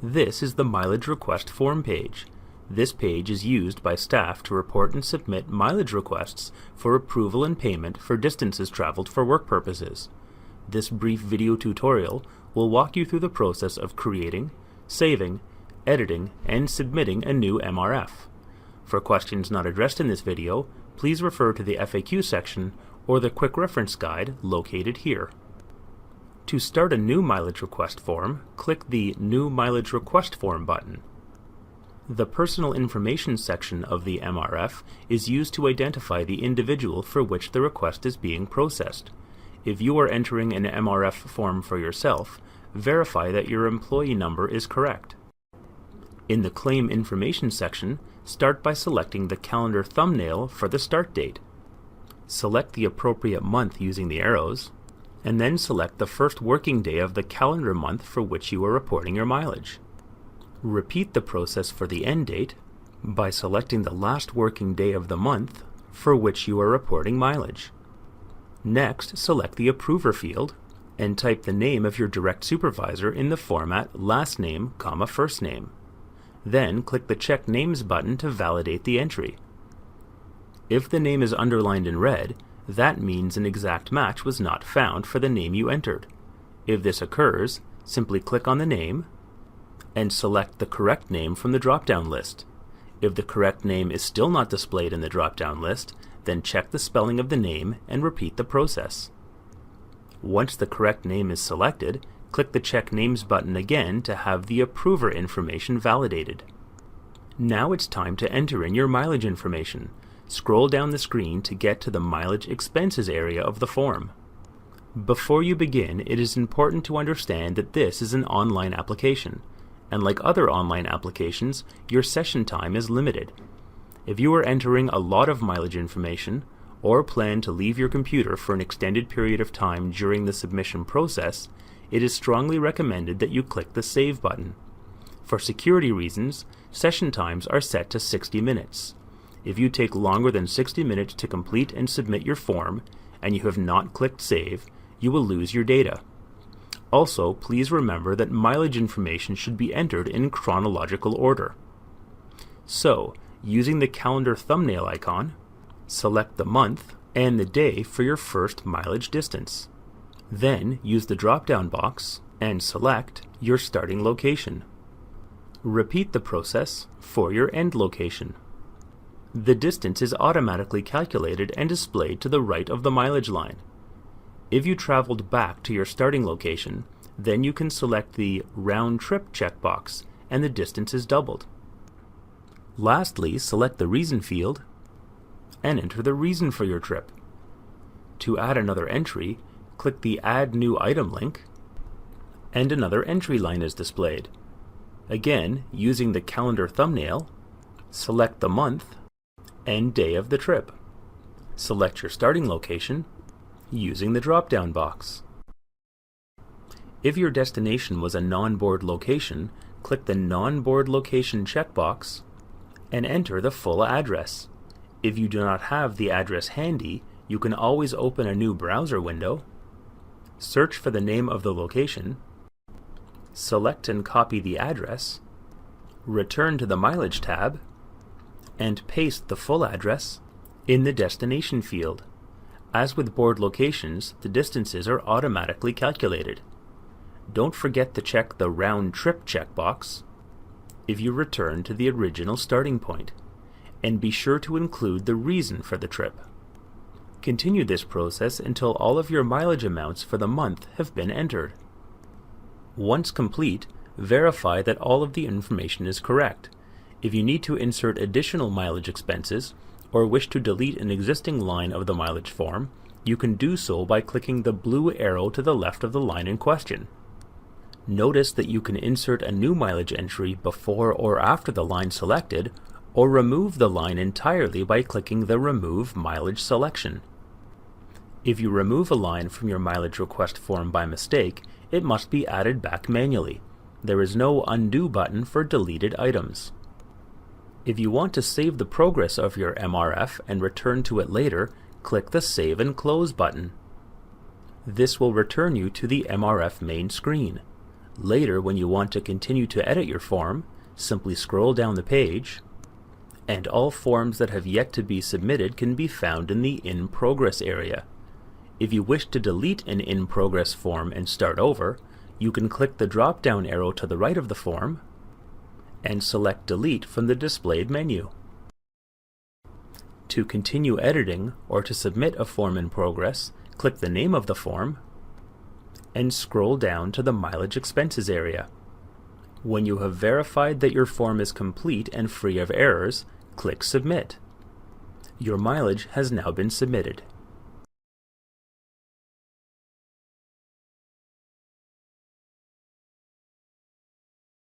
This is the mileage request form page. This page is used by staff to report and submit mileage requests for approval and payment for distances traveled for work purposes. This brief video tutorial will walk you through the process of creating, saving, editing, and submitting a new MRF. For questions not addressed in this video, please refer to the FAQ section or the quick reference guide located here. To start a new mileage request form, click the New Mileage Request Form button. The personal information section of the MRF is used to identify the individual for which the request is being processed. If you are entering an MRF form for yourself, verify that your employee number is correct. In the Claim Information section, start by selecting the calendar thumbnail for the start date. Select the appropriate month using the arrows, and then select the first working day of the calendar month for which you are reporting your mileage. Repeat the process for the end date by selecting the last working day of the month for which you are reporting mileage. Next, select the Approver field and type the name of your direct supervisor in the format last name, first name. Then click the Check Names button to validate the entry. If the name is underlined in red, that means an exact match was not found for the name you entered. If this occurs, simply click on the name and select the correct name from the drop-down list. If the correct name is still not displayed in the drop-down list, then check the spelling of the name and repeat the process. Once the correct name is selected, click the Check Names button again to have the approver information validated. Now it's time to enter in your mileage information. Scroll down the screen to get to the Mileage Expenses area of the form. Before you begin, it is important to understand that this is an online application, and like other online applications, your session time is limited. If you are entering a lot of mileage information, or plan to leave your computer for an extended period of time during the submission process, it is strongly recommended that you click the Save button. For security reasons, session times are set to 60 minutes. If you take longer than 60 minutes to complete and submit your form, and you have not clicked Save, you will lose your data. Also, please remember that mileage information should be entered in chronological order. So, using the calendar thumbnail icon, select the month and the day for your first mileage distance. Then, use the drop-down box and select your starting location. Repeat the process for your end location. The distance is automatically calculated and displayed to the right of the mileage line. If you traveled back to your starting location, then you can select the Round Trip checkbox and the distance is doubled. Lastly, select the Reason field and enter the reason for your trip. To add another entry, click the Add New Item link and another entry line is displayed. Again, using the calendar thumbnail, select the month and day of the trip. Select your starting location using the drop-down box. If your destination was a non-board location, click the Non-Board Location checkbox and enter the full address. If you do not have the address handy, you can always open a new browser window, search for the name of the location, select and copy the address, return to the Mileage tab, and paste the full address in the Destination field. As with board locations, the distances are automatically calculated. Don't forget to check the Round Trip checkbox if you return to the original starting point, and be sure to include the reason for the trip. Continue this process until all of your mileage amounts for the month have been entered. Once complete, verify that all of the information is correct. If you need to insert additional mileage expenses, or wish to delete an existing line of the mileage form, you can do so by clicking the blue arrow to the left of the line in question. Notice that you can insert a new mileage entry before or after the line selected, or remove the line entirely by clicking the Remove Mileage selection. If you remove a line from your mileage request form by mistake, it must be added back manually. There is no Undo button for deleted items. If you want to save the progress of your MRF and return to it later, click the Save and Close button. This will return you to the MRF main screen. Later, when you want to continue to edit your form, simply scroll down the page, and all forms that have yet to be submitted can be found in the In Progress area. If you wish to delete an In Progress form and start over, you can click the drop-down arrow to the right of the form and select Delete from the displayed menu. To continue editing or to submit a form in progress, click the name of the form and scroll down to the Mileage Expenses area. When you have verified that your form is complete and free of errors, click Submit. Your mileage has now been submitted.